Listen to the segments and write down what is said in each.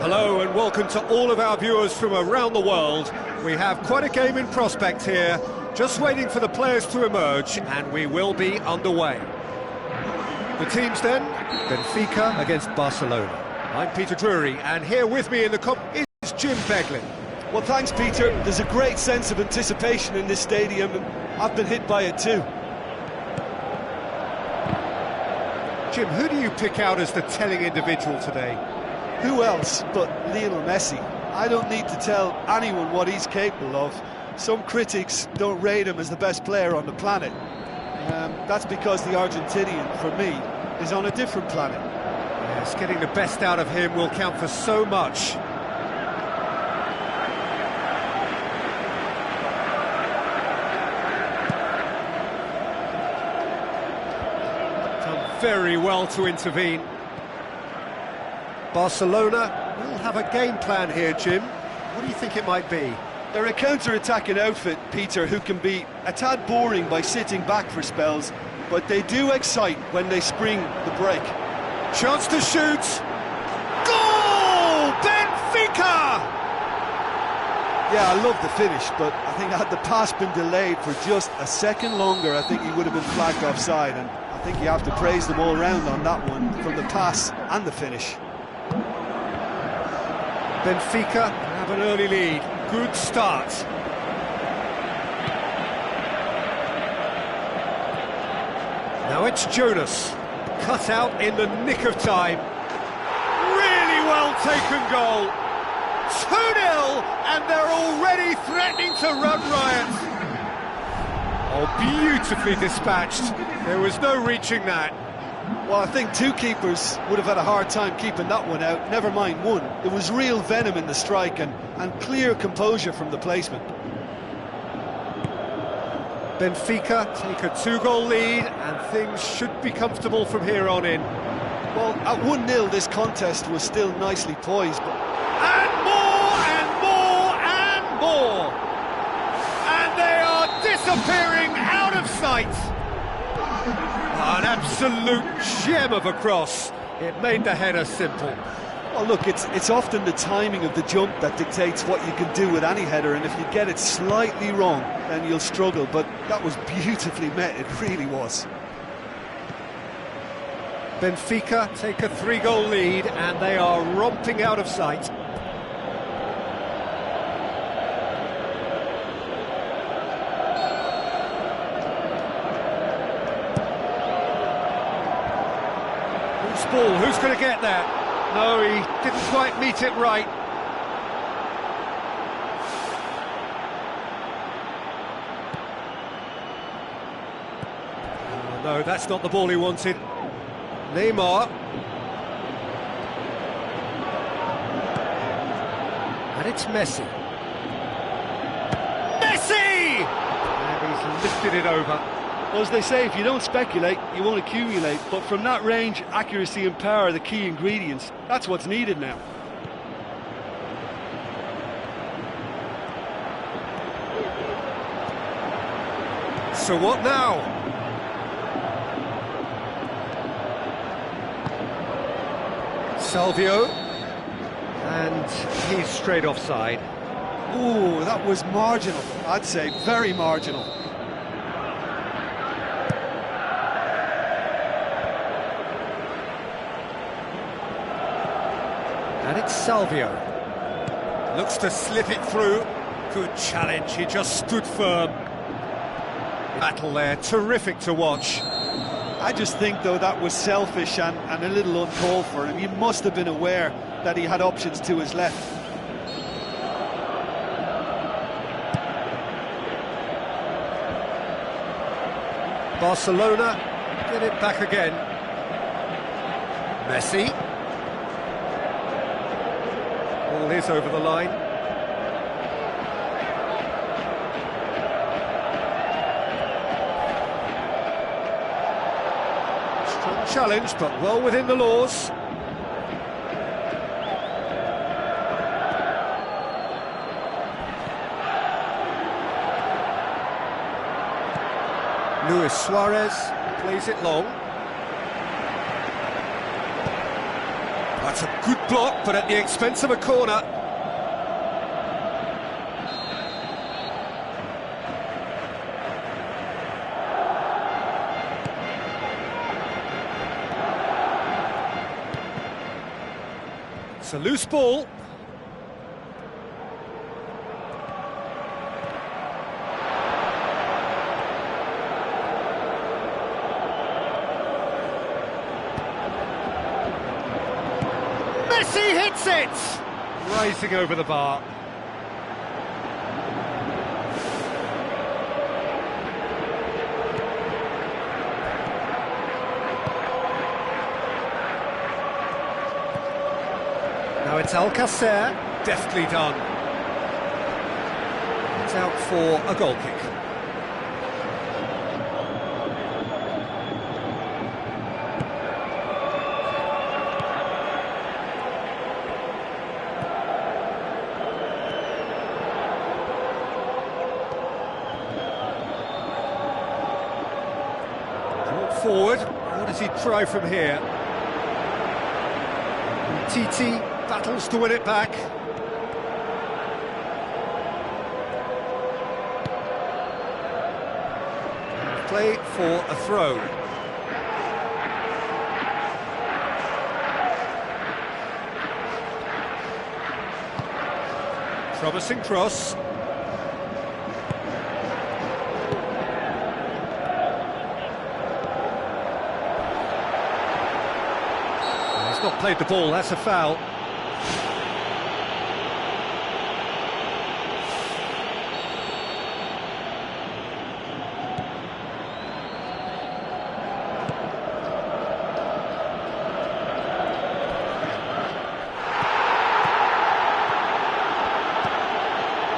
Hello and welcome to all of our viewers from around the world. We have quite a game in prospect here, just waiting for the players to emerge, and we will be underway. The teams then, Benfica against Barcelona. I'm Peter Drury, and here with me in the is Jim Beglin. Well, thanks, Peter. There's a great sense of anticipation in this stadium, and I've been hit by it too. Jim, who do you pick out as the telling individual today? Who else but Lionel Messi? I don't need to tell anyone what he's capable of. Some critics don't rate him as the best player on the planet. That's because the Argentinian, for me, is on a different planet. Yes, getting the best out of him will count for so much. Done very well to intervene. Barcelona will have a game plan here, Jim. What do you think it might be? They're a counter-attacking outfit, Peter, who can be a tad boring by sitting back for spells, but they do excite when they spring the break. Chance to shoot! Goal! Benfica! Yeah, I love the finish, but I think had the pass been delayed for just a second longer, I think he would have been flagged offside, and I think you have to praise them all round on that one, from the pass and the finish. Benfica have an early lead. Good start. Now it's Jonas. Cut out in the nick of time. Really well taken goal. 2-0, and they're already threatening to run riot. Oh, beautifully dispatched. There was no reaching that. Well, I think two keepers would have had a hard time keeping that one out, never mind one. There was real venom in the strike and clear composure from the placement. Benfica take a 2-goal lead, and things should be comfortable from here on in. Well, at 1-0 this contest was still nicely poised, but... And more, and more, and more! And they are disappearing out of sight! An absolute gem of a cross. It made the header simple. Well, look, it's often the timing of the jump that dictates what you can do with any header, and if you get it slightly wrong, then you'll struggle, but that was beautifully met, it really was. Benfica take a 3-goal lead, and they are romping out of sight. Ball, who's going to get that? No, he didn't quite meet it right. Oh, no, that's not the ball he wanted. Neymar. And it's Messi. Messi! And he's lifted it over. Well, as they say, if you don't speculate, you won't accumulate. But from that range, accuracy and power are the key ingredients. That's what's needed now. So what now? Salvio. And he's straight offside. Ooh, that was marginal. I'd say very marginal. And it's Salvio. Looks to slip it through. Good challenge, he just stood firm. Battle there, terrific to watch. I just think, though, that was selfish and a little uncalled for him. He must have been aware that he had options to his left. Barcelona get it back again. Messi. Ball is over the line. Strong challenge, but well within the laws. Luis Suarez plays it long. That's a good block, but at the expense of a corner. It's a loose ball. Messi hits it! Rising over the bar. Now it's Alcacer, deftly done. It's out for a goal kick. Brought forward, what does he try from here? TT battles to win it back. Play for a throw. Promising cross. He's not played the ball, that's a foul.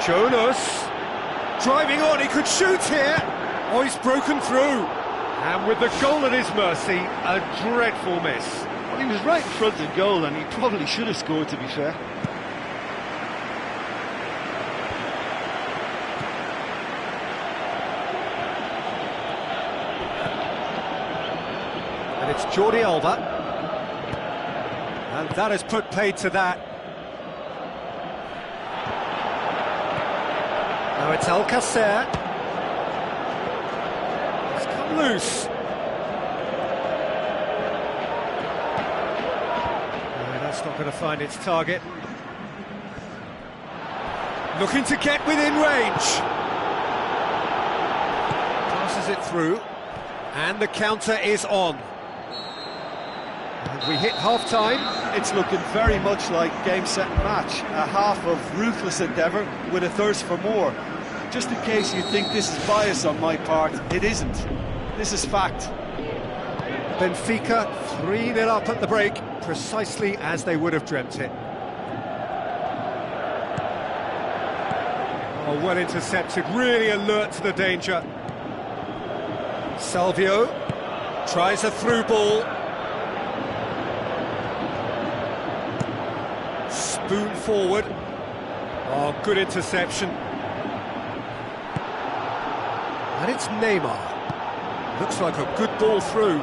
Jonas, driving on, he could shoot here. Oh, he's broken through. And with the goal at his mercy, a dreadful miss. Well, he was right in front of goal and he probably should have scored, to be fair. And it's Jordi Alba. And that has put paid to that. Now it's Alcacer. It's come loose. No, that's not going to find its target. Looking to get within range. Passes it through. And the counter is on. And we hit half-time. It's looking very much like game, set and match. A half of ruthless endeavour with a thirst for more. Just in case you think this is bias on my part, it isn't. This is fact. Benfica 3-0 up at the break, precisely as they would have dreamt it. Oh, well intercepted, really alert to the danger. Salvio tries a through ball. Spoon forward. Oh, good interception. And it's Neymar. Looks like a good ball through.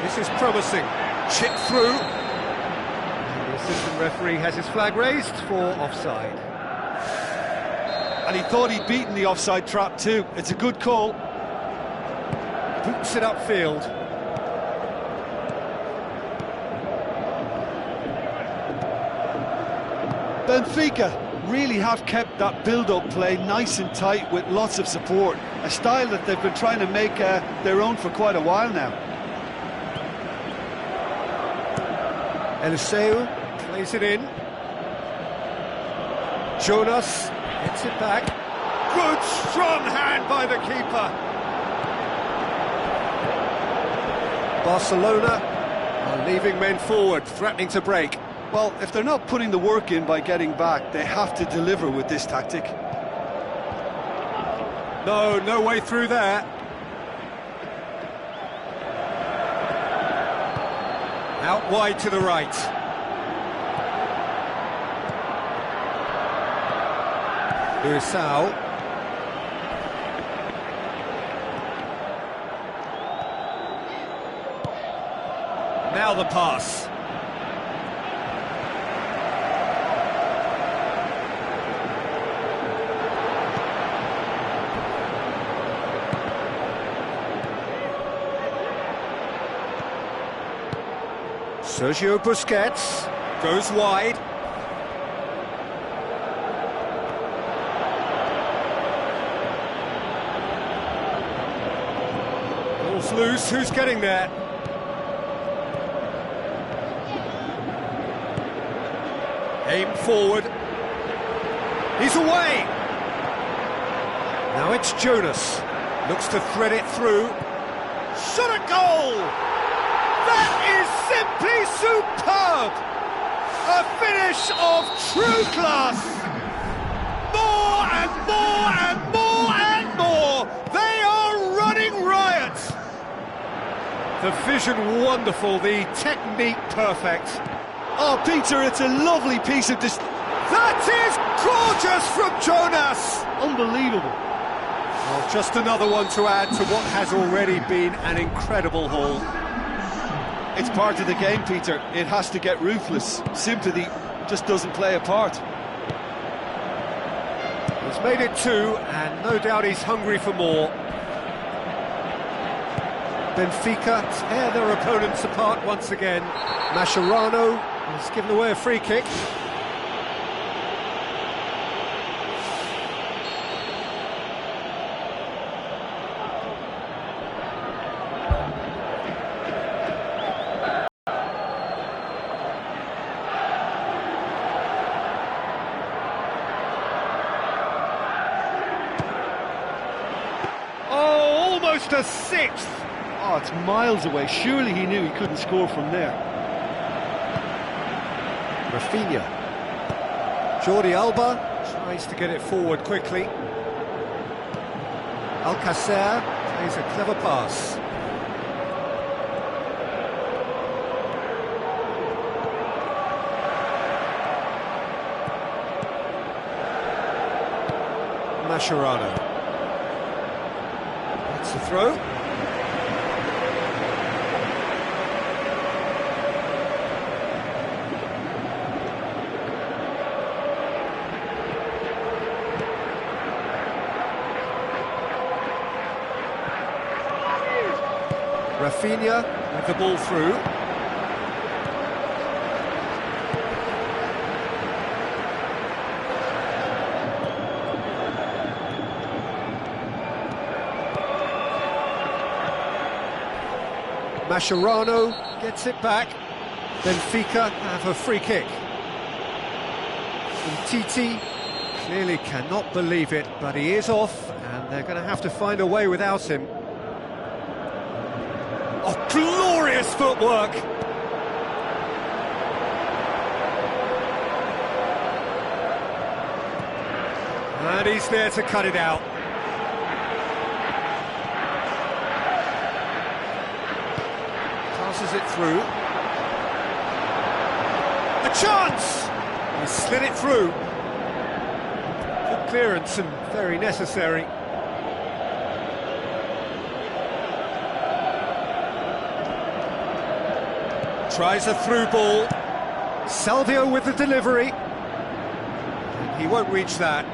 This is promising. Chip through. And the assistant referee has his flag raised for offside. And he thought he'd beaten the offside trap too. It's a good call. Boots it upfield. Benfica really have kept that build-up play nice and tight with lots of support, a style that they've been trying to make their own for quite a while now. Eliseu plays it in. Jonas hits it back. Good strong hand by the keeper. Barcelona are leaving men forward, threatening to break. Well, if they're not putting the work in by getting back, they have to deliver with this tactic. No way through there. Out wide to the right. Ursau. Now the pass. Sergio Busquets goes wide. Ball's loose, who's getting there? Aim forward. He's away! Now it's Jonas. Looks to thread it through. Shot a goal! That is simply superb! A finish of true class! More and more and more and more! They are running riot! The vision wonderful, the technique perfect. Oh, Peter, it's a lovely piece of That is gorgeous from Jonas! Unbelievable. Well, just another one to add to what has already been an incredible haul. It's part of the game, Peter. It has to get ruthless. Sympathy just doesn't play a part. He's made it 2, and no doubt he's hungry for more. Benfica tear their opponents apart once again. Mascherano has given away a free kick. Almost a 6th! Oh, it's miles away. Surely he knew he couldn't score from there. Rafinha. Jordi Alba tries to get it forward quickly. Alcacer plays a clever pass. Mascherano. That's the throw. Rafinha with the ball through. Mascherano gets it back. Benfica have a free kick. And Titi clearly cannot believe it, but he is off, and they're going to have to find a way without him. Oh, glorious footwork! And he's there to cut it out. Passes it through. A chance! He slid it through. Good clearance and very necessary. Tries a through ball. Salvio with the delivery. He won't reach that.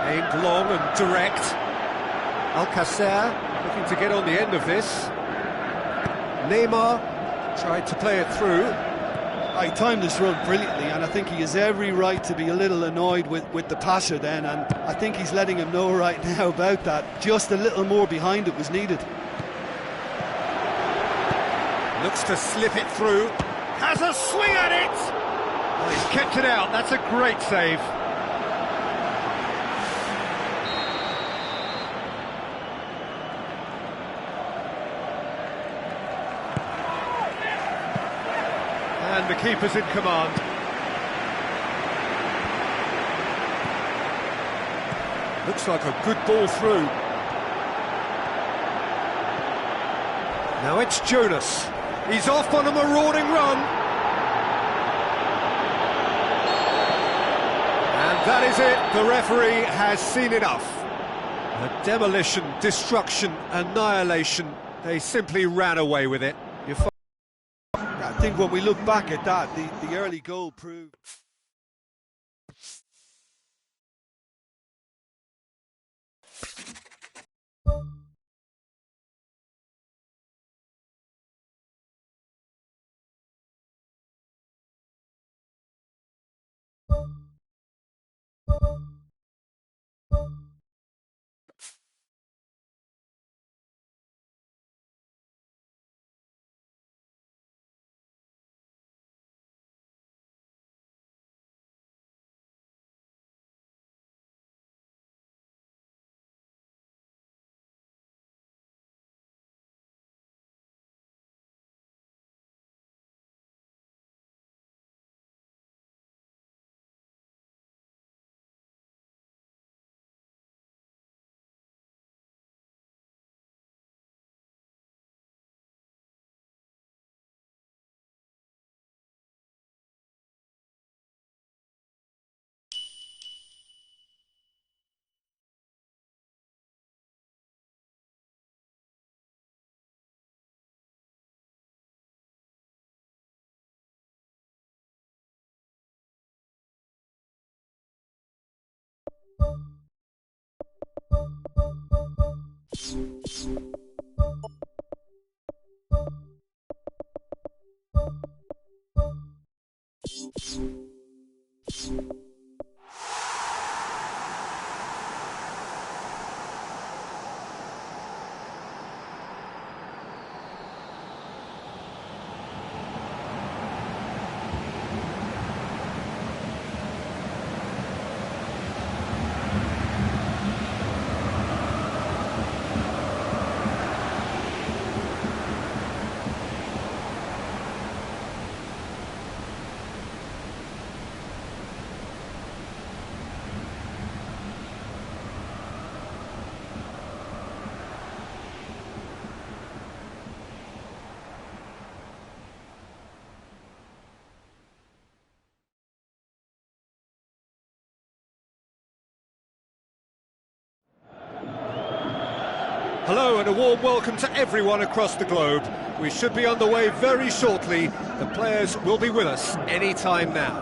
Aimed long and direct. Alcacer looking to get on the end of this. Neymar tried to play it through. He timed this run brilliantly, and I think he has every right to be a little annoyed with the passer then, and I think he's letting him know right now about that. Just a little more behind it was needed. Looks to slip it through. Has a swing at it! Well, he's kept it out. That's a great save. And the keeper's in command. Looks like a good ball through. Now it's Jonas. He's off on a marauding run. And That is it, the referee has seen enough. A demolition, destruction, annihilation, they simply ran away with it. I think when we look back at that, the early goal proved... Hello and a warm welcome to everyone across the globe. We should be on the way very shortly. The players will be with us any time now.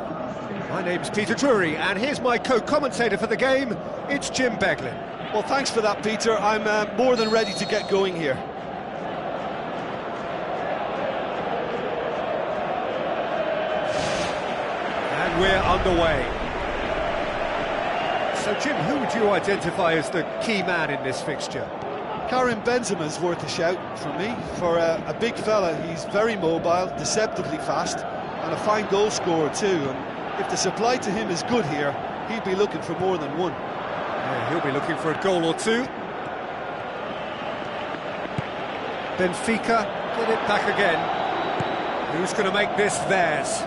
My name's Peter Drury and here's my co-commentator for the game. It's Jim Beglin. Well, thanks for that, Peter. I'm more than ready to get going here. And we're underway. So, Jim, who would you identify as the key man in this fixture? Karim Benzema's worth a shout for me. For a big fella, he's very mobile, deceptively fast, and a fine goal scorer too. And if the supply to him is good here, he'd be looking for more than one. Yeah, he'll be looking for a goal or two. Benfica get it back again. Who's going to make this theirs?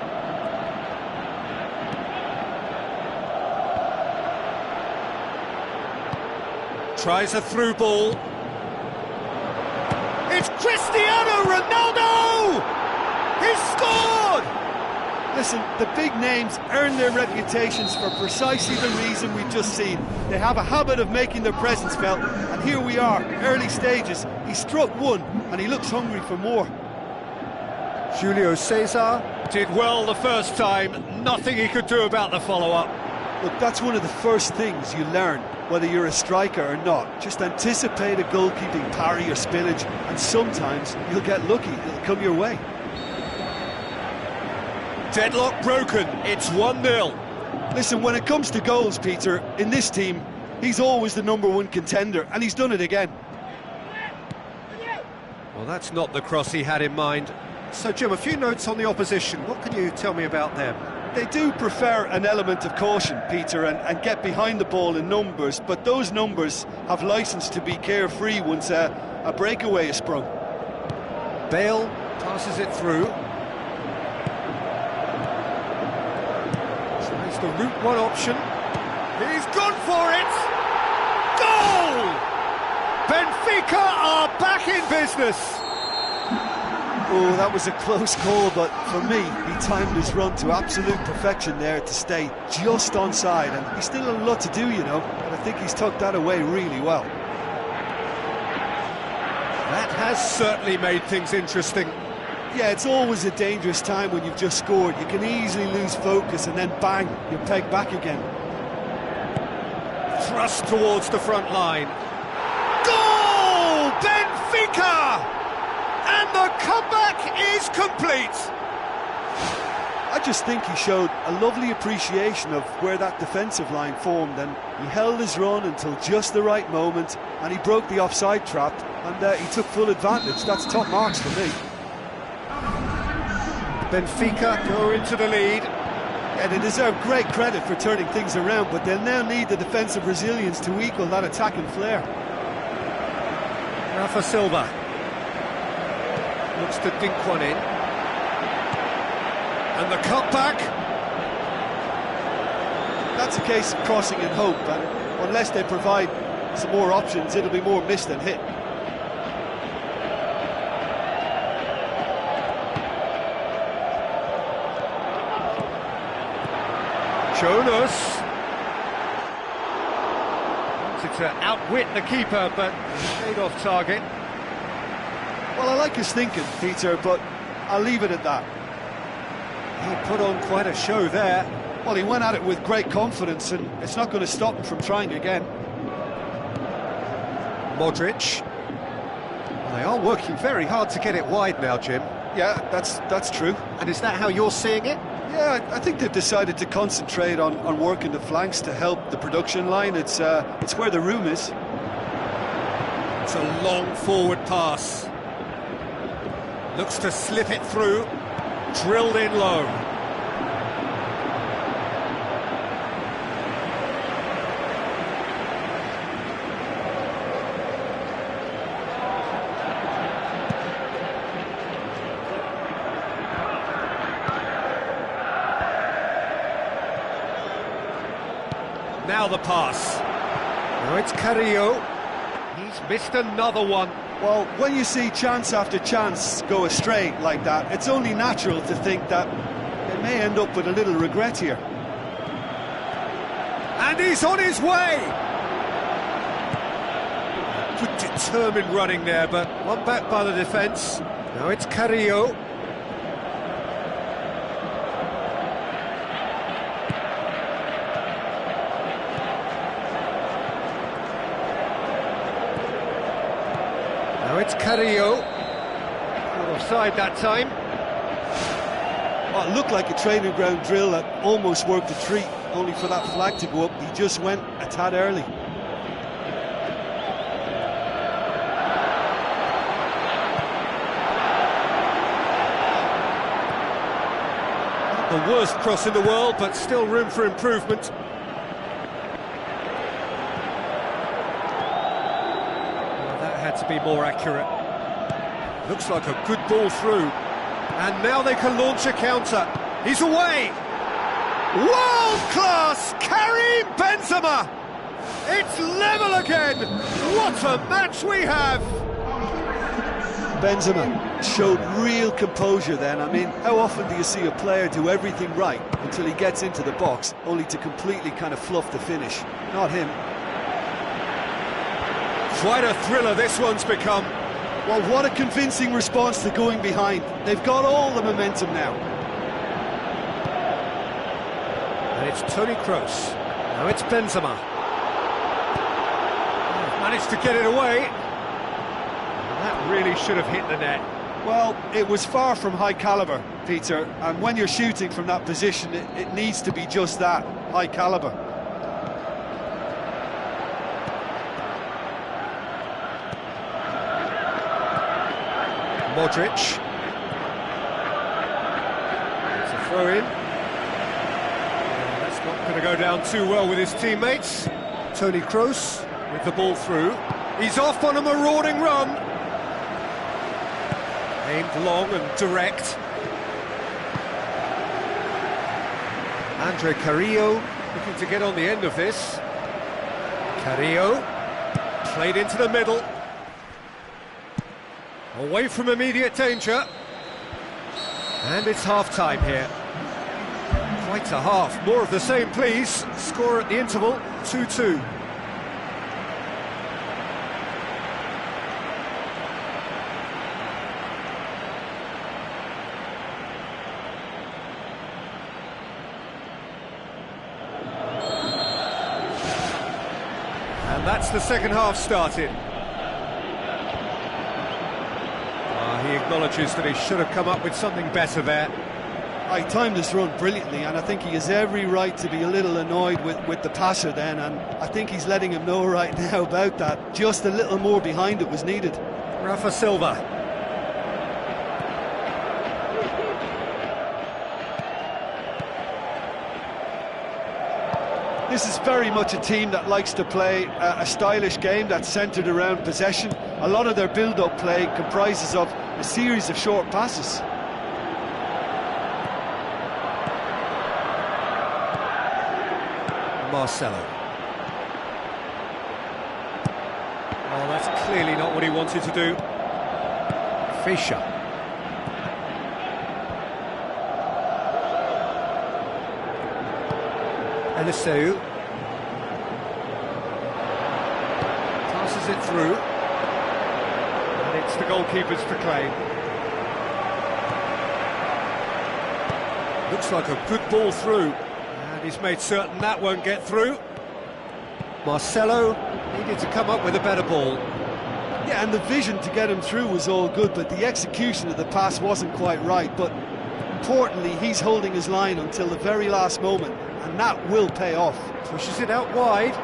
Tries a through ball. It's Cristiano Ronaldo! He's scored! Listen, the big names earn their reputations for precisely the reason we've just seen. They have a habit of making their presence felt, and here we are, early stages. He struck one, and he looks hungry for more. Julio Cesar did well the first time, nothing he could do about the follow-up. Look, that's one of the first things you learn, whether you're a striker or not. Just anticipate a goalkeeping parry or spillage, and sometimes you'll get lucky, it'll come your way. Deadlock broken, it's 1-0. Listen, when it comes to goals, Peter, in this team, he's always the #1 contender, and he's done it again. Well, that's not the cross he had in mind. So, Jim, a few notes on the opposition. What can you tell me about them? They do prefer an element of caution, Peter, and get behind the ball in numbers, but those numbers have licence to be carefree once a breakaway is sprung. Bale passes it through. Tries the Route 1 option. He's gone for it! Goal! Benfica are back in business! Oh, that was a close call, but for me, he timed his run to absolute perfection there to stay just onside, and he's still a lot to do, you know, but I think he's tucked that away really well. That has certainly made things interesting. Yeah, it's always a dangerous time when you've just scored. You can easily lose focus and then bang, you're pegged back again. Thrust towards the front line. Goal! Benfica! And the comeback is complete. I just think he showed a lovely appreciation of where that defensive line formed, and he held his run until just the right moment, and he broke the offside trap, and he took full advantage. That's top marks for me. Benfica go into the lead. Yeah, they deserve great credit for turning things around, but they'll now need the defensive resilience to equal that attacking flair. Rafa Silva looks to dink one in. And the cutback. That's a case of crossing in hope, and unless they provide some more options, it'll be more miss than hit. Jonas wanted to outwit the keeper, but stayed off target. Well, I like his thinking, Peter, but I'll leave it at that. He put on quite a show there. Well, he went at it with great confidence, and it's not going to stop him from trying again. Modric. Well, they are working very hard to get it wide now, Jim. Yeah, that's true. And is that how you're seeing it? Yeah, I think they've decided to concentrate on working the flanks to help the production line. It's where the room is. It's a long forward pass. Looks to slip it through. Drilled in low. Now the pass. Now it's Carrillo. He's missed another one. Well, when you see chance after chance go astray like that, it's only natural to think that they may end up with a little regret here. And he's on his way! Good determined running there, but one back by the defence. Now it's Carrillo. Now it's Carrillo. Not offside that time. Well, it looked like a training ground drill that almost worked a treat, only for that flag to go up. He just went a tad early. The worst cross in the world, but still room for improvement. To be more accurate. Looks like a good ball through, and now they can launch a counter. He's away. World class Karim Benzema. It's level again. What a match we have. Benzema showed real composure then. I mean, how often do you see a player do everything right until he gets into the box, only to completely kind of fluff the finish? Not him. Quite a thriller this one's become. Well, what a convincing response to going behind. They've got all the momentum now. And it's Toni Kroos. Now it's Benzema. Managed to get it away. And that really should have hit the net. Well, it was far from high calibre, Peter. And when you're shooting from that position, it needs to be just that, high calibre. Modric. It's a throw in. That's not going to go down too well with his teammates. Toni Kroos with the ball through. He's off on a marauding run. Aimed long and direct. Andre Carrillo looking to get on the end of this. Carrillo played into the middle. Away from immediate danger. And it's half-time here. Quite a half. More of the same, please. Score at the interval, 2-2. And that's the second half started. He acknowledges that he should have come up with something better there. He timed his run brilliantly, and I think he has every right to be a little annoyed with the passer then, and I think he's letting him know right now about that. Just a little more behind it was needed. Rafa Silva. This is very much a team that likes to play a stylish game that's centred around possession. A lot of their build-up play comprises of a series of short passes. Marcelo. Oh, that's clearly not what he wanted to do. Fischer. Eliseu. Passes it through. And it's the goalkeeper's to claim. Looks like a good ball through. And he's made certain that won't get through. Marcelo needed to come up with a better ball. Yeah, and the vision to get him through was all good, but the execution of the pass wasn't quite right. But importantly, he's holding his line until the very last moment, and that will pay off. Pushes it out wide.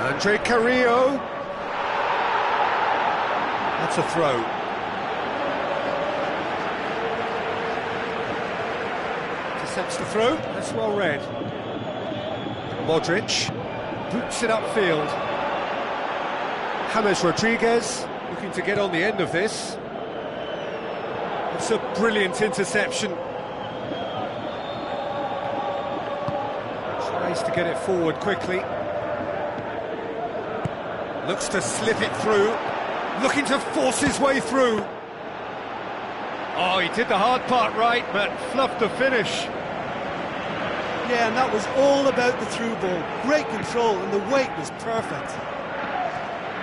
Andre Carrillo. That's a throw. Intercepts the throw. That's well read. Modric boots it upfield. James Rodriguez looking to get on the end of this. It's a brilliant interception. Tries to get it forward quickly. Looks to slip it through. Looking to force his way through. Oh, he did the hard part right, but fluffed the finish. Yeah, and that was all about the through ball. Great control, and the weight was perfect.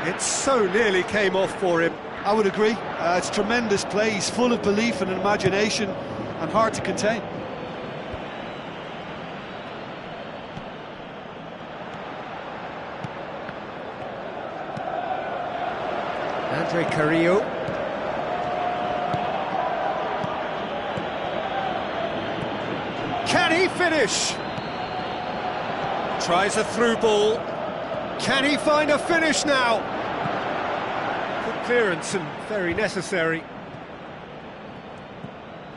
It so nearly came off for him. I would agree. It's tremendous play. He's full of belief and imagination, and hard to contain. Andre Carrillo. Can he finish? Tries a through ball. Can he find a finish now? Good clearance and very necessary.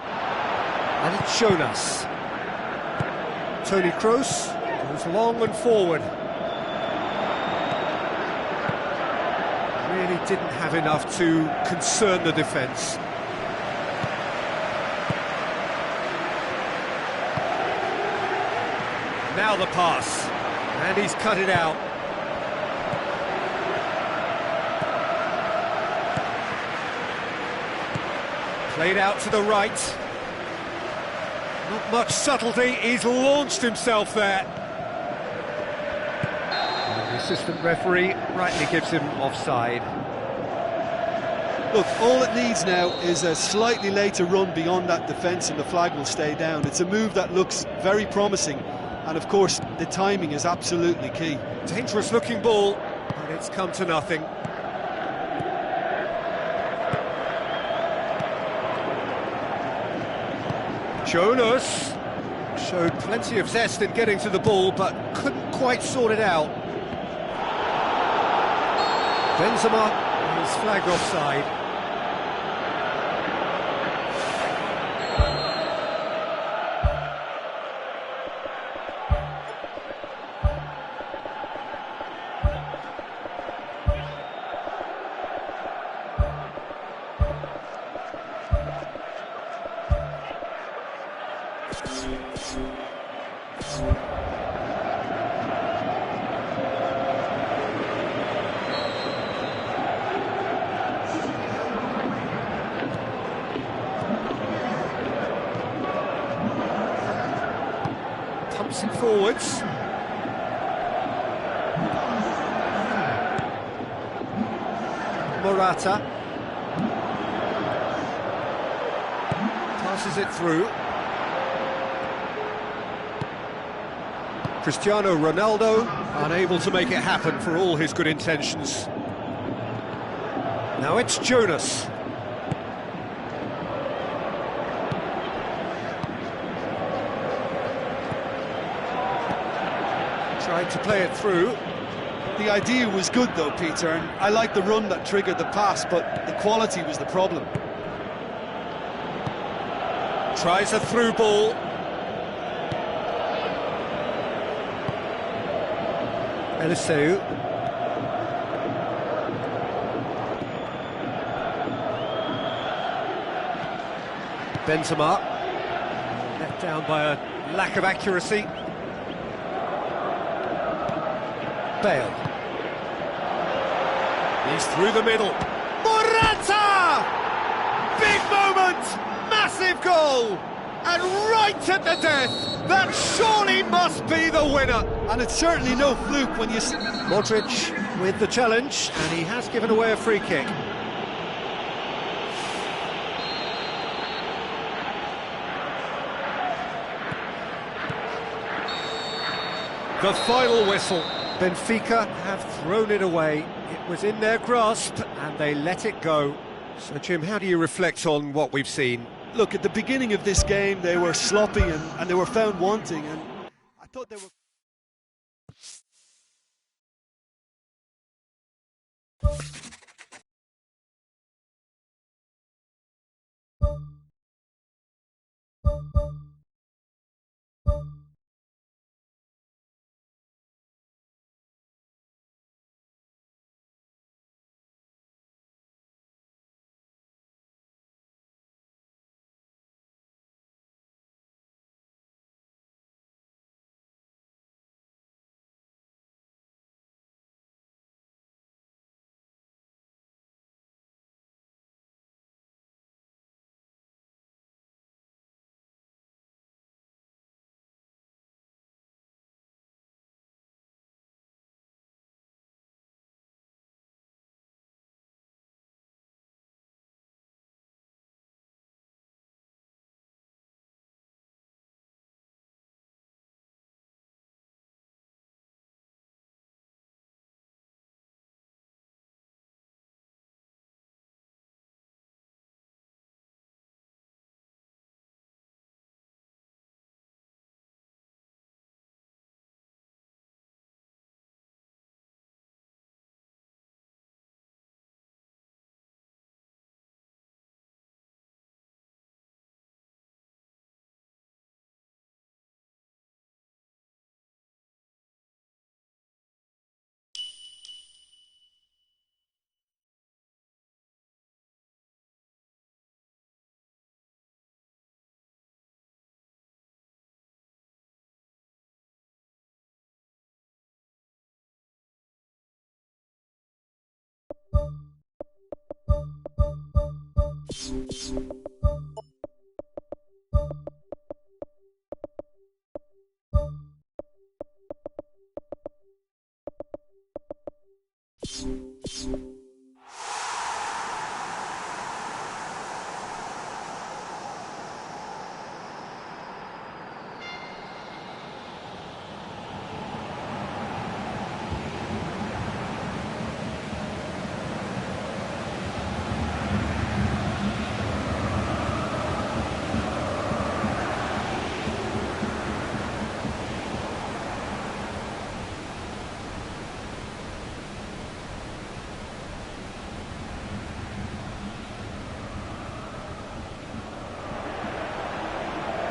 And it's shown us. Toni Kroos goes long and forward. Really didn't have enough to concern the defence. Now the pass, and he's cut it out. Played out to the right. Not much subtlety, he's launched himself there. And the assistant referee rightly gives him offside. Look, all it needs now is a slightly later run beyond that defence and the flag will stay down. It's a move that looks very promising. And of course, the timing is absolutely key. Dangerous looking ball, but it's come to nothing. Jonas showed plenty of zest in getting to the ball, but couldn't quite sort it out. Benzema is flagged offside. forwards. Morata. Passes it through. Cristiano Ronaldo, unable to make it happen for all his good intentions. Now it's Jonas. Tried to play it through. The idea was good though, Peter, and I like the run that triggered the pass, but the quality was the problem. Tries a through ball. Eliseu. Benzema. Let down by a lack of accuracy. Bale. He's through the middle. Morata! Big moment! Massive goal! And right at the death! That surely must be the winner! And it's certainly no fluke when you... Modric with the challenge, and he has given away a free kick. The final whistle. Benfica have thrown it away. It was in their grasp and they let it go. So, Jim, how do you reflect on what we've seen? Look, at the beginning of this game, they were sloppy and they were found wanting, and I thought they were...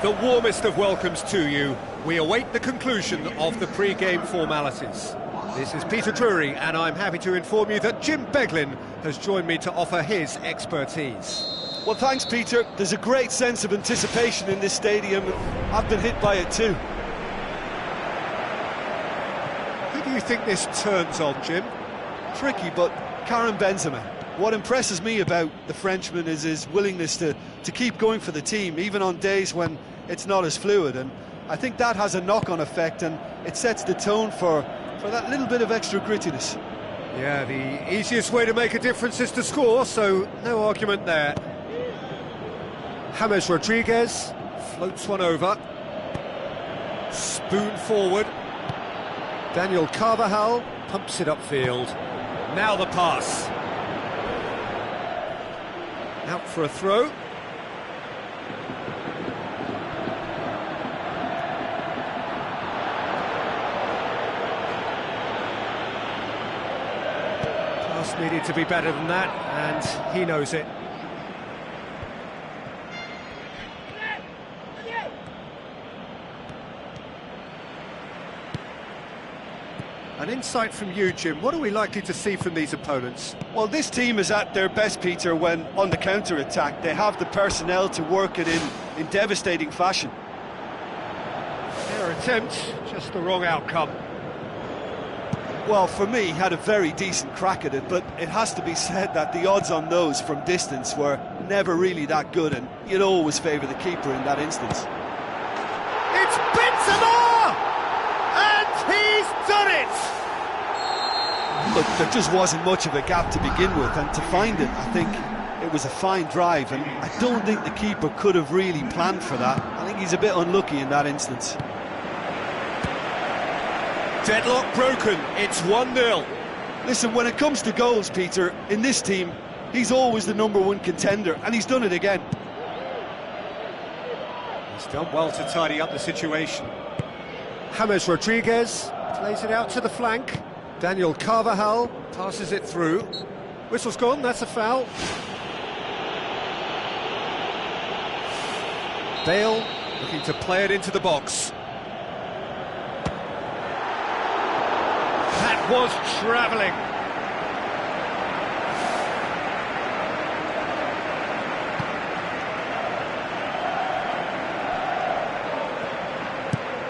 The warmest of welcomes to you. We await the conclusion of the pre-game formalities. This is Peter Drury, and I'm happy to inform you that Jim Beglin has joined me to offer his expertise. Well, thanks, Peter. There's a great sense of anticipation in this stadium. I've been hit by it too. Who do you think this turns on, Jim? Tricky, but Karim Benzema. What impresses me about the Frenchman is his willingness to keep going for the team, even on days when it's not as fluid. And I think that has a knock-on effect, and it sets the tone for that little bit of extra grittiness. Yeah, the easiest way to make a difference is to score, so no argument there. James Rodriguez floats one over. Spoon forward. Daniel Carvajal pumps it upfield. Now the pass. Out for a throw. Pass needed to be better than that, and he knows it. An insight from you, Jim. What are we likely to see from these opponents? Well, this team is at their best, Peter, when on the counter-attack. They have the personnel to work it in devastating fashion. Their attempt, just the wrong outcome. Well, for me, he had a very decent crack at it, but it has to be said that the odds on those from distance were never really that good, and you'd always favour the keeper in that instance. It's Benzema! And he's done it! Look, there just wasn't much of a gap to begin with, and to find it, I think it was a fine drive, and I don't think the keeper could have really planned for that. I think he's a bit unlucky in that instance. Deadlock broken, it's 1-0. Listen, when it comes to goals, Peter, in this team, he's always the #1 contender, and he's done it again. He's done well to tidy up the situation. James Rodriguez plays it out to the flank. Daniel Carvajal passes it through. Whistle's gone, that's a foul. Bale looking to play it into the box. That was travelling.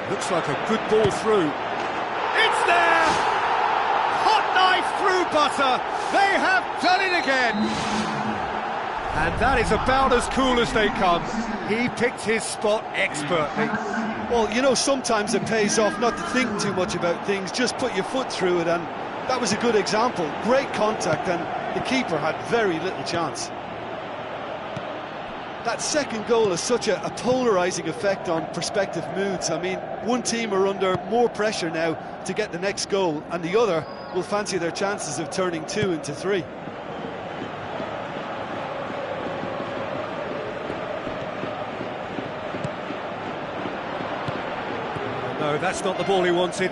Looks like a good ball through. It's there! Hot knife through butter. They have done it again. And that is about as cool as they come. He picked his spot expertly. Well, you know, sometimes it pays off not to think too much about things, just put your foot through it, and that was a good example. Great contact, and the keeper had very little chance. That second goal has such a polarising effect on prospective moods. I mean, one team are under more pressure now to get the next goal, and the other will fancy their chances of turning 2 into 3. No, that's not the ball he wanted.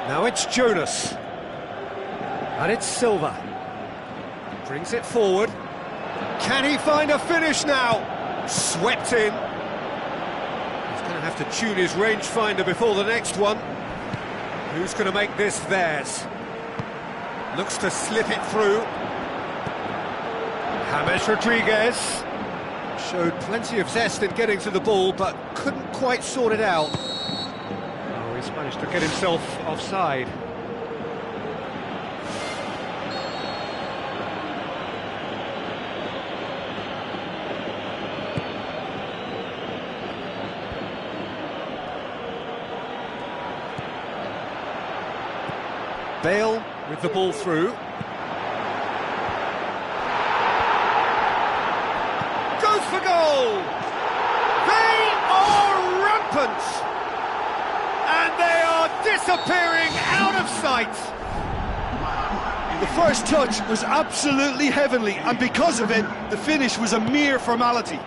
Now it's Jonas. And it's Silva. Brings it forward. Can he find a finish now? Swept in. He's going to have to tune his rangefinder before the next one. Who's going to make this theirs? Looks to slip it through. James Rodriguez showed plenty of zest in getting to the ball, but couldn't quite sort it out. Oh, he's managed to get himself offside. Bale with the ball through. Goes for goal! They are rampant! And they are disappearing out of sight! The first touch was absolutely heavenly, and because of it, the finish was a mere formality.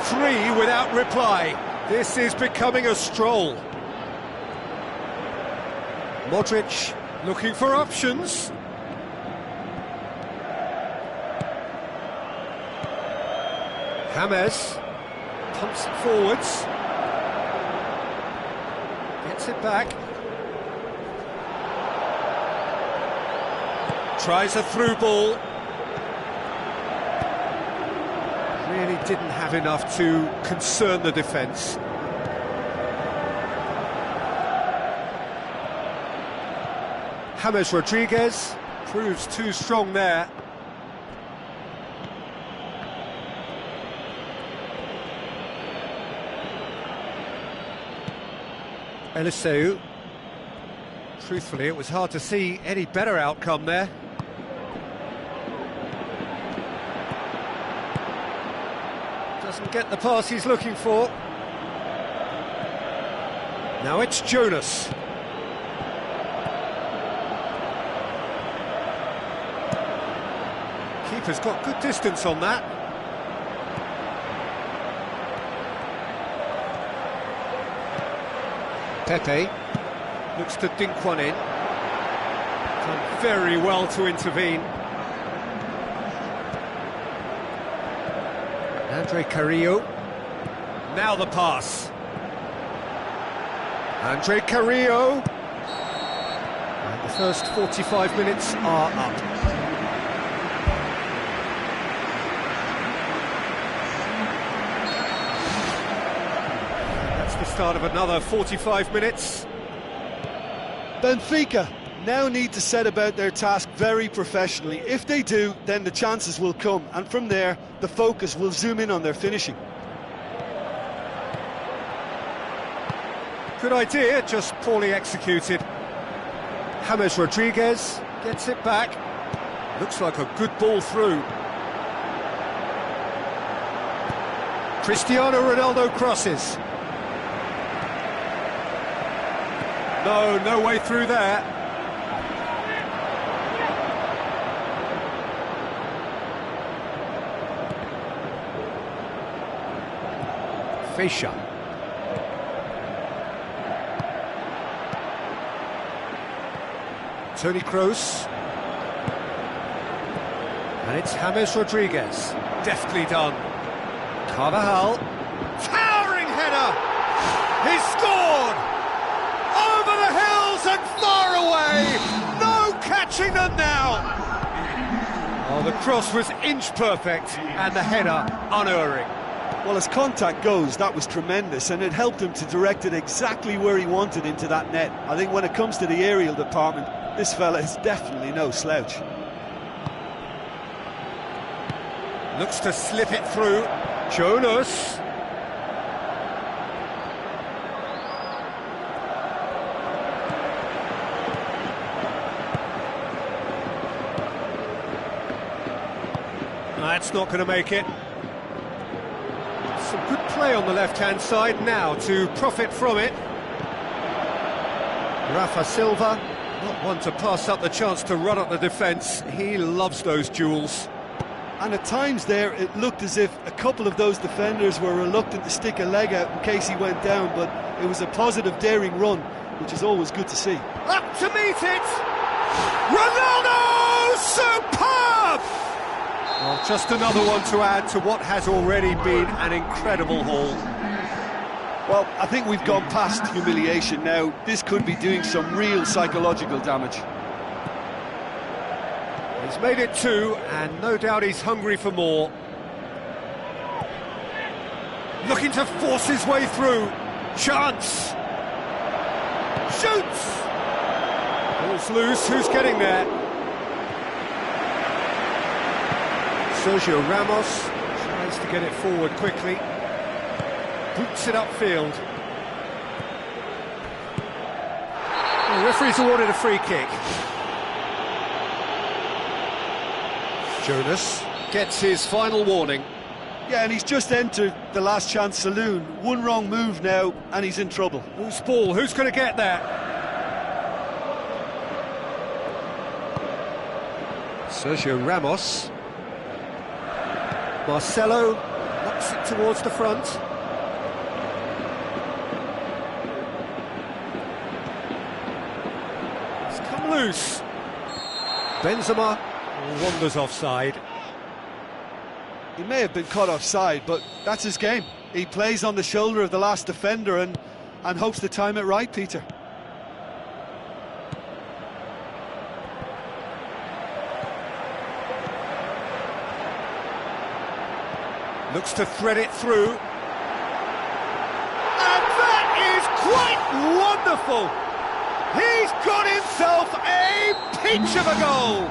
3 without reply. This is becoming a stroll. Modric looking for options. James pumps it forwards. Gets it back. Tries a through ball. Really didn't have enough to concern the defence. James Rodriguez Proves too strong there. Eliseu. Truthfully, it was hard to see any better outcome there. Doesn't get the pass he's looking for. Now it's Jonas. Keeper's got good distance on that. Pepe looks to dink one in. Done very well to intervene. Andre Carrillo. Now the pass. Andre Carrillo. And the first 45 minutes are up. That's the start of another 45 minutes. Benfica now need to set about their task very professionally. If they do, then the chances will come, and from there, the focus will zoom in on their finishing. Good idea, just poorly executed. James Rodriguez gets it back. Looks like a good ball through. Cristiano Ronaldo crosses. No way through there. Fischer. Toni Kroos. And it's James Rodriguez. Deftly done. Carvajal. Towering header! He's scored! Over the hills and far away! No catching them now! Oh, the cross was inch perfect and the header unerring. Well, as contact goes, that was tremendous, and it helped him to direct it exactly where he wanted into that net. I think when it comes to the aerial department, this fella is definitely no slouch. Looks to slip it through. Jonas. That's not going to make it. Some good play on the left-hand side now to profit from it. Rafa Silva, not one to pass up the chance to run up the defence. He loves those duels. And at times there, it looked as if a couple of those defenders were reluctant to stick a leg out in case he went down, but it was a positive, daring run, which is always good to see. Up to meet it! Ronaldo! Superb! Well, just another one to add to what has already been an incredible haul. Well, I think we've gone past humiliation now. This could be doing some real psychological damage. He's made it two, and no doubt he's hungry for more. Looking to force his way through. Chance! Shoots! Ball's loose, who's getting there? Sergio Ramos tries to get it forward quickly. Boots it upfield. The referee's awarded a free kick. Jonas gets his final warning. Yeah, and he's just entered the last chance saloon. One wrong move now, and he's in trouble. Loose ball, who's going to get there? Sergio Ramos. Marcelo knocks it towards the front. It's come loose. Benzema wanders offside. He may have been caught offside, but that's his game. He plays on the shoulder of the last defender and hopes to time it right, Peter. Looks to thread it through. And that is quite wonderful! He's got himself a pinch of a goal!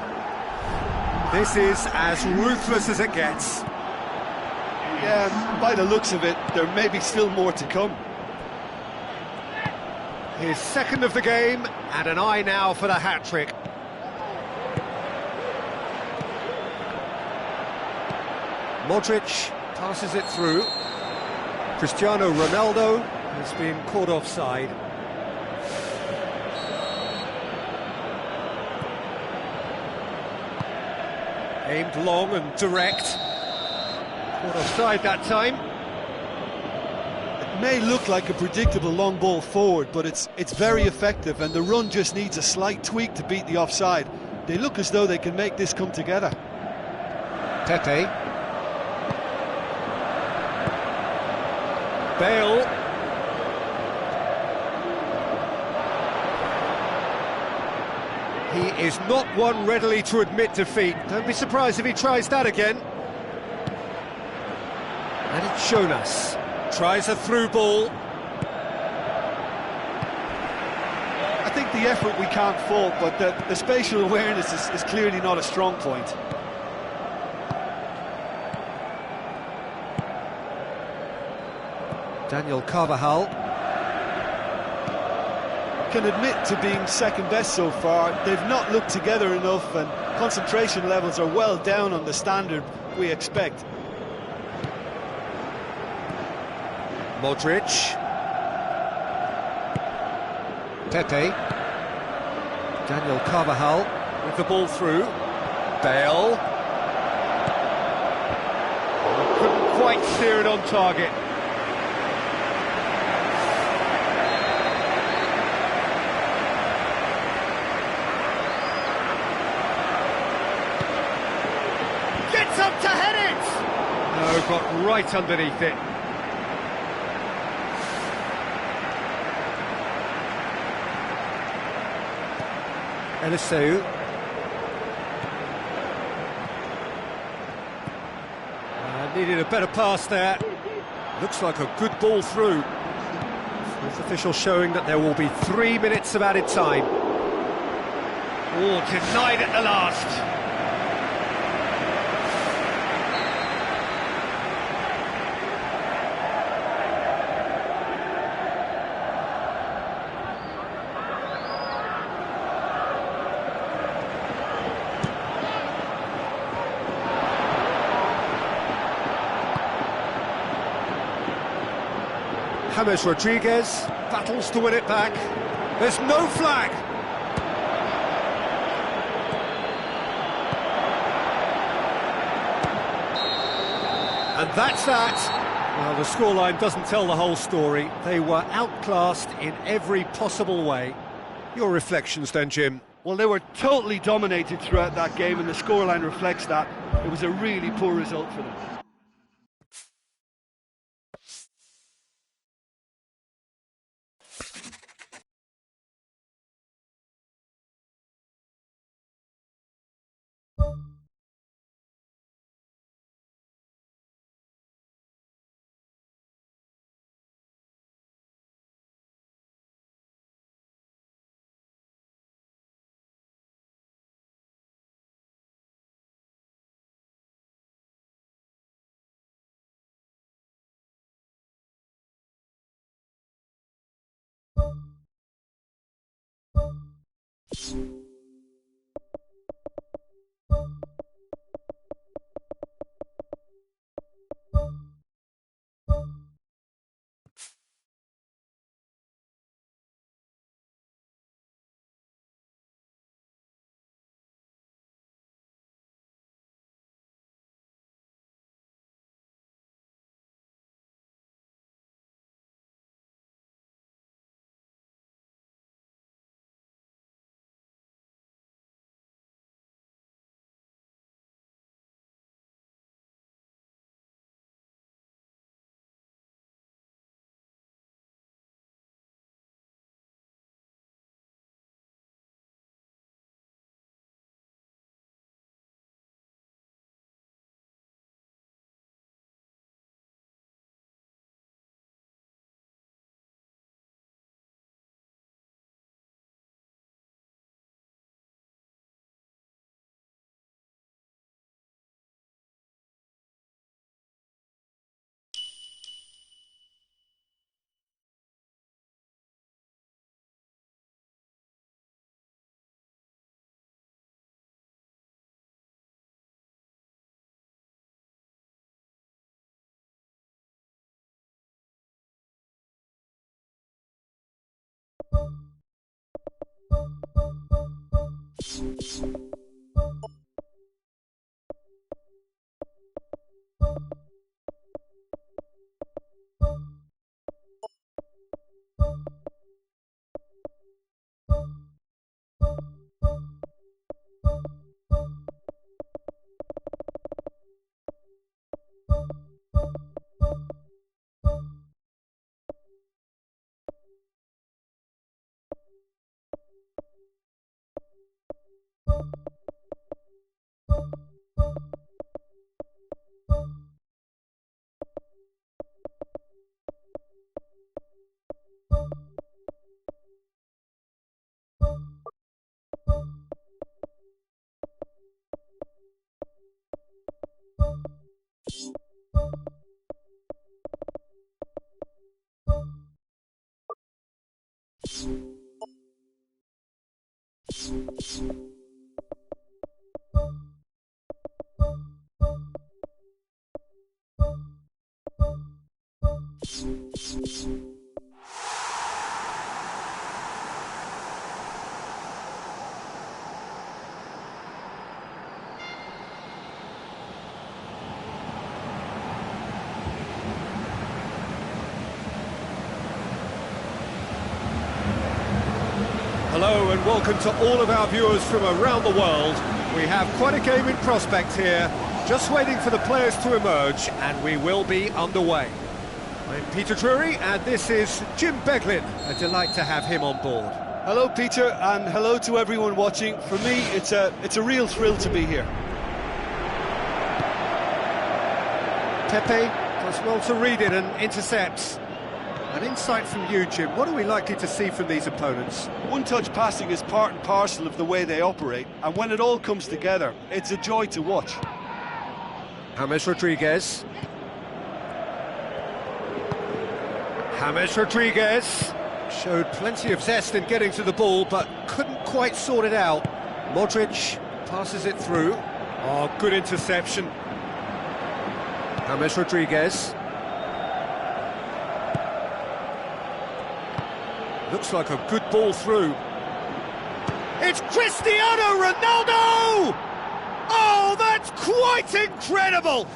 This is as ruthless as it gets. Yeah, by the looks of it, there may be still more to come. His second of the game, and an eye now for the hat-trick. Modric passes it through. Cristiano Ronaldo has been caught offside. Aimed long and direct. Caught offside that time. It may look like a predictable long ball forward, but it's very effective, and the run just needs a slight tweak to beat the offside. They look as though they can make this come together. Pepe. Bale. He is not one readily to admit defeat. Don't be surprised if he tries that again. And it's Jonas. Tries a through ball. I think the effort we can't fault, but the spatial awareness is clearly not a strong point. Daniel Carvajal. Can admit to being second best so far. They've not looked together enough, and concentration levels are well down on the standard we expect. Modric. Pepe. Daniel Carvajal with the ball through. Bale. Couldn't quite steer it on target. Gets up to head it! No, got right underneath it. Eliseu. Needed a better pass there. Looks like a good ball through. Fourth official showing that there will be 3 minutes of added time. Oh, denied at the last. James Rodriguez battles to win it back. There's no flag. And that's that. Well, the scoreline doesn't tell the whole story. They were outclassed in every possible way. Your reflections then, Jim? Well, they were totally dominated throughout that game, and the scoreline reflects that. It was a really poor result for them. Hello and welcome to all of our viewers from around the world. We have quite a game in prospect here, just waiting for the players to emerge, and we will be underway. I'm Peter Drury, and this is Jim Beglin. A delight to have him on board. Hello, Peter, and hello to everyone watching. For me, it's a real thrill to be here. Pepe does well to read it and intercepts. An insight from you, Jim. What are we likely to see from these opponents? One-touch passing is part and parcel of the way they operate, and when it all comes together, it's a joy to watch. James Rodriguez. James Rodriguez showed plenty of zest in getting to the ball, but couldn't quite sort it out. Modric passes it through. Oh, good interception. James Rodriguez. Looks like a good ball through. It's Cristiano Ronaldo! Oh, that's quite incredible!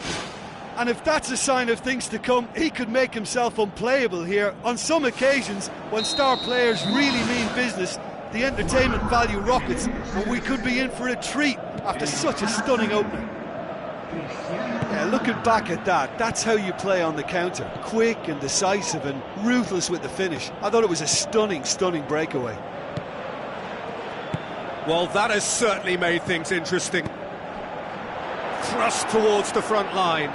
And if that's a sign of things to come, he could make himself unplayable here. On some occasions, when star players really mean business, the entertainment value rockets, and we could be in for a treat after such a stunning opening. Yeah, looking back at that, that's how you play on the counter. Quick and decisive and ruthless with the finish. I thought it was a stunning, stunning breakaway. Well, that has certainly made things interesting. Thrust towards the front line.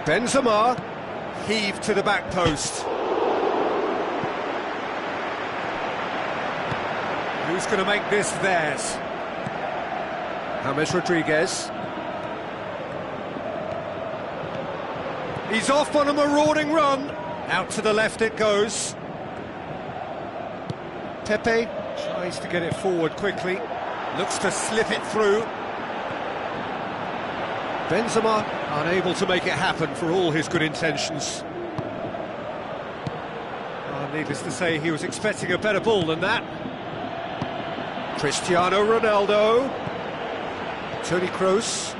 Benzema heaved to the back post. Who's going to make this theirs? James Rodriguez. He's off on a marauding run. Out to the left it goes. Pepe tries to get it forward quickly. Looks to slip it through. Benzema unable to make it happen for all his good intentions. Needless to say, he was expecting a better ball than that. Cristiano Ronaldo. Toni Kroos.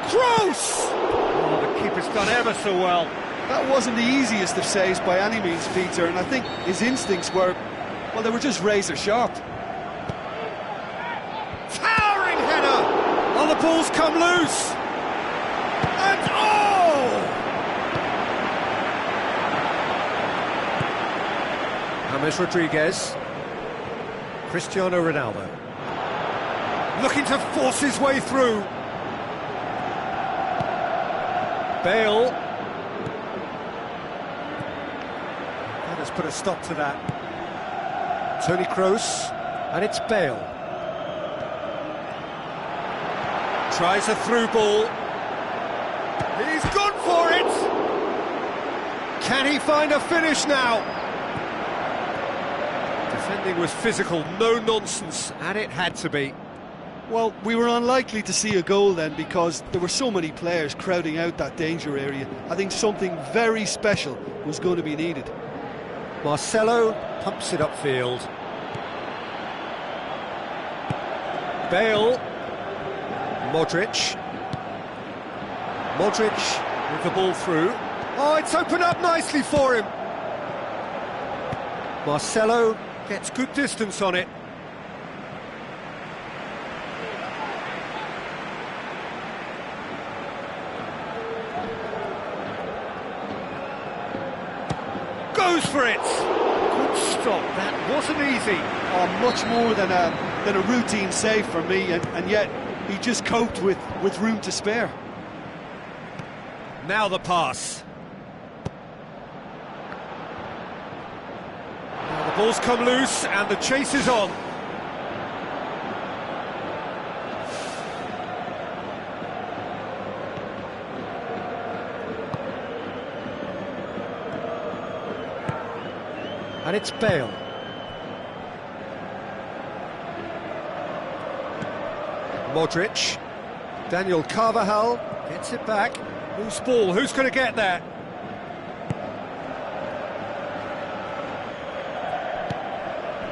Kroos! Oh, the keeper's done ever so well. That wasn't the easiest of saves by any means, Peter, and I think his instincts were, well, they were just razor sharp. Towering header! Oh, the ball's come loose! And oh! James Rodriguez. Cristiano Ronaldo. Looking to force his way through. Bale. That has put a stop to that. Toni Kroos, and it's Bale. Tries a through ball. He's gone for it! Can he find a finish now? Defending was physical, no nonsense, and it had to be. Well, we were unlikely to see a goal then because there were so many players crowding out that danger area. I think something very special was going to be needed. Marcelo pumps it upfield. Bale. Modric. Modric with the ball through. Oh, it's opened up nicely for him. Marcelo gets good distance on it. Goes for it. Good stop. That wasn't easy. Oh, much more than a routine save for me, and yet he just coped with room to spare. Now the pass. Now the ball's come loose and the chase is on. And it's Bale. Modric. Daniel Carvajal gets it back. Loose ball, who's going to get that?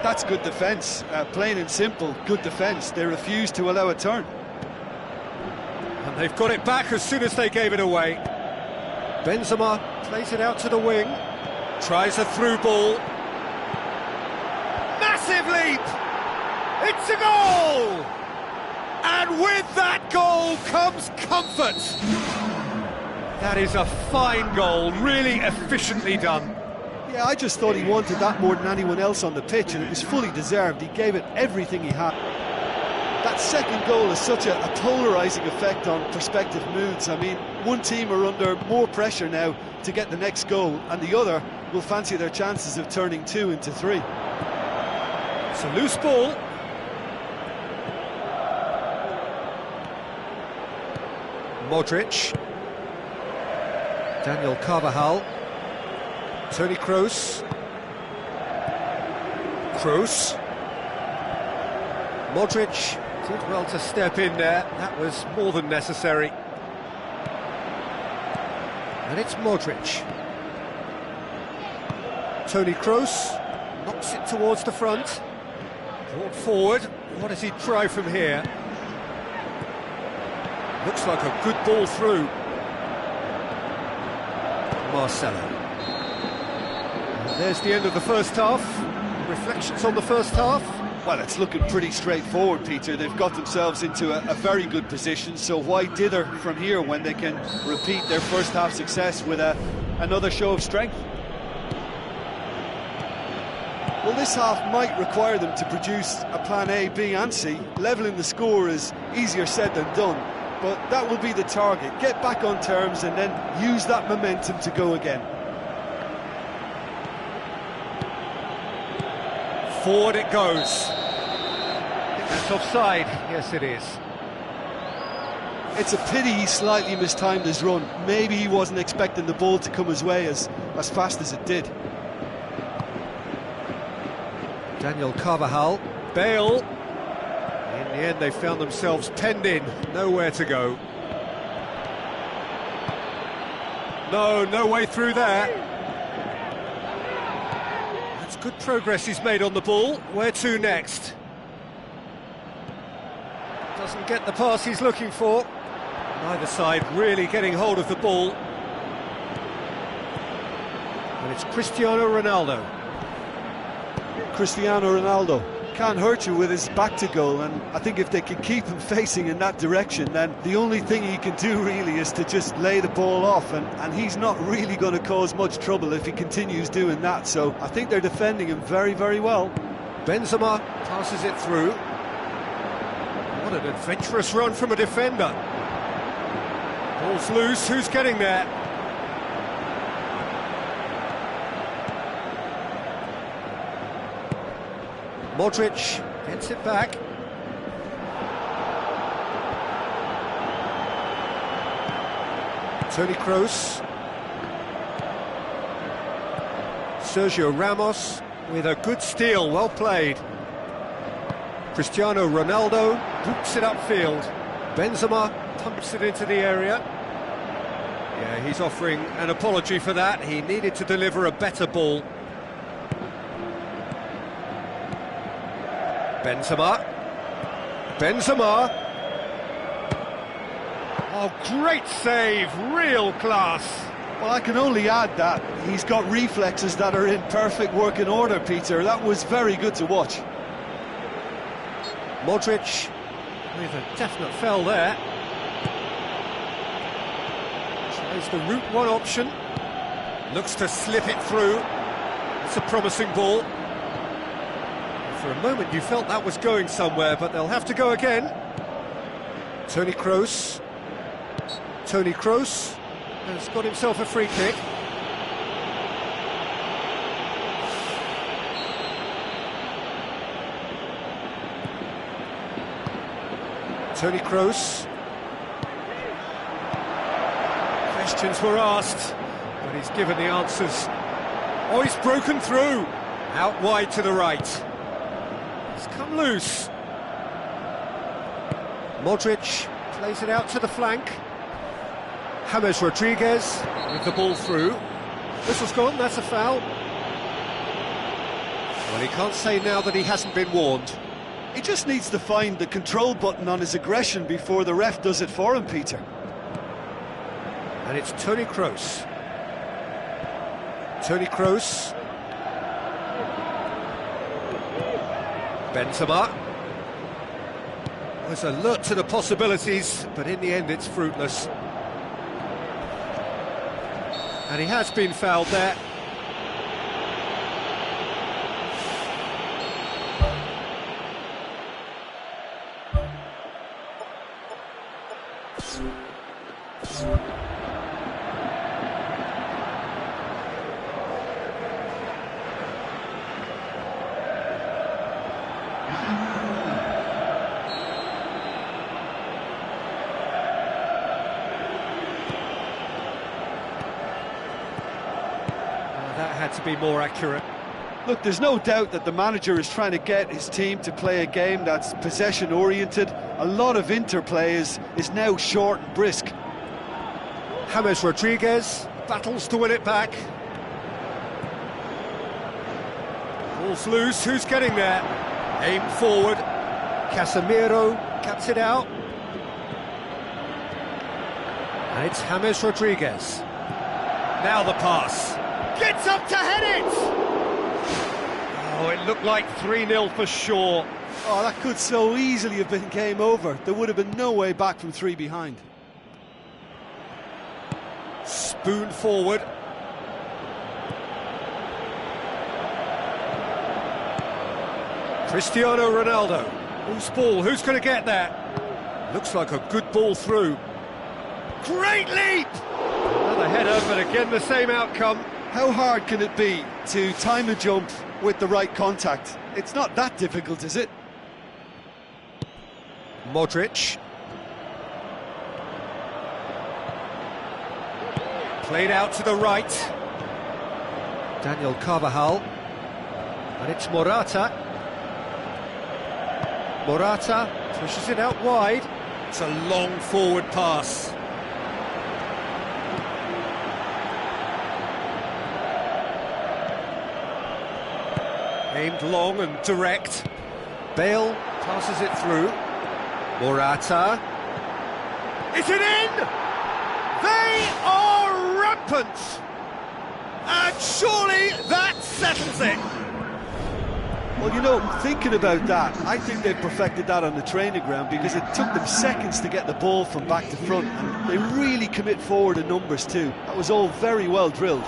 That's good defence, plain and simple, good defence. They refuse to allow a turn. And they've got it back as soon as they gave it away. Benzema plays it out to the wing. Tries a through ball. Massive leap! It's a goal! And with that goal comes comfort. That is a fine goal, really efficiently done. Yeah, I just thought he wanted that more than anyone else on the pitch, and it was fully deserved. He gave it everything he had. That second goal has such a polarising effect on prospective moods. I mean, one team are under more pressure now to get the next goal, and the other will fancy their chances of turning 2 into 3. It's a loose ball. Modric. Daniel Carvajal. Toni Kroos. Kroos. Modric did well to step in there. That was more than necessary. And it's Modric. Toni Kroos knocks it towards the front. Brought forward. What does he try from here? Looks like a good ball through. Marcelo. And there's the end of the first half. Reflections on the first half? Well, it's looking pretty straightforward, Peter. They've got themselves into a very good position, so why dither from here when they can repeat their first half success with another show of strength? Well, this half might require them to produce a plan A, B and C. Levelling the score is easier said than done, but that will be the target. Get back on terms and then use that momentum to go again. Forward it goes. I think that's offside. Yes, it is. It's a pity he slightly mistimed his run. Maybe he wasn't expecting the ball to come his way as fast as it did. Daniel Carvajal. Bale. In the end, they found themselves penned in. Nowhere to go. No way through there. Good progress he's made on the ball. Where to next? Doesn't get the pass he's looking for. Neither side really getting hold of the ball. And it's Cristiano Ronaldo. Cristiano Ronaldo can't hurt you with his back to goal, and I think if they can keep him facing in that direction, then the only thing he can do really is to just lay the ball off, and he's not really going to cause much trouble if he continues doing that, so I think they're defending him very, very well. Benzema passes it through. What an adventurous run from a defender. Ball's loose, who's getting there? Modric gets it back. Toni Kroos. Sergio Ramos with a good steal, well played. Cristiano Ronaldo boots it upfield. Benzema pumps it into the area. Yeah, he's offering an apology for that. He needed to deliver a better ball. Benzema. Benzema. Oh, great save, real class. Well, I can only add that he's got reflexes that are in perfect working order, Peter. That was very good to watch. Modric with a definite foul there. Tries the route one option. Looks to slip it through. It's a promising ball. For a moment you felt that was going somewhere, but they'll have to go again. Toni Kroos. Toni Kroos has got himself a free kick. Toni Kroos. Questions were asked, but he's given the answers. Oh, he's broken through. Out wide to the right. He's come loose. Modric plays it out to the flank. James Rodriguez with the ball through. This was gone, that's a foul. Well, he can't say now that he hasn't been warned. He just needs to find the control button on his aggression before the ref does it for him, Peter. And it's Toni Kroos. Toni Kroos. Benzema. Was alert to the possibilities, but in the end it's fruitless. And he has been fouled there. That had to be more accurate. Look, there's no doubt that the manager is trying to get his team to play a game that's possession-oriented. A lot of interplay is now short and brisk. James Rodriguez battles to win it back. Ball's loose, who's getting there? Aim forward. Casemiro cuts it out. And it's James Rodriguez. Now the pass. Gets up to head it! Oh, it looked like 3-0 for sure. Oh, that could so easily have been game over. There would have been no way back from 3 behind. Spoon forward. Cristiano Ronaldo. Whose ball? Who's going to get that? Looks like a good ball through. Great leap! Another header, but again the same outcome. How hard can it be to time a jump with the right contact? It's not that difficult, is it? Modric. Played out to the right. Daniel Carvajal. And it's Morata. Morata pushes it out wide. It's a long forward pass. Aimed long and direct. Bale passes it through. Morata. Is it in? They are rampant! And surely that settles it! Well, you know, thinking about that, I think they perfected that on the training ground because it took them seconds to get the ball from back to front, and they really commit forward in numbers too. That was all very well drilled.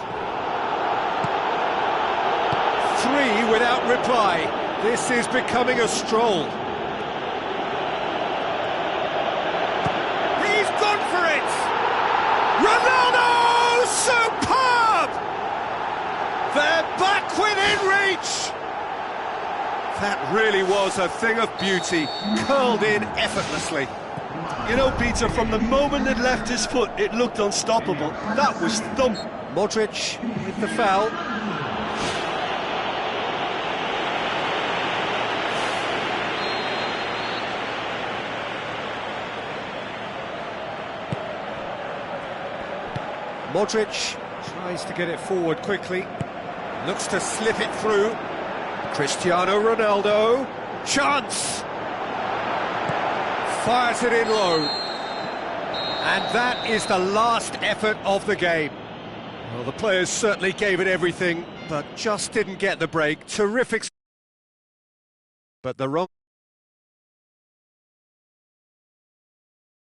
3 without reply. This is becoming a stroll. He's gone for it! Ronaldo! Superb! They're back within reach! That really was a thing of beauty, curled in effortlessly. You know, Peter, from the moment it left his foot, it looked unstoppable. That was thump. Modric with the foul. Modric tries to get it forward quickly. Looks to slip it through. Cristiano Ronaldo. Chance! Fires it in low. And that is the last effort of the game. Well, the players certainly gave it everything, but just didn't get the break. Terrific. But the wrong...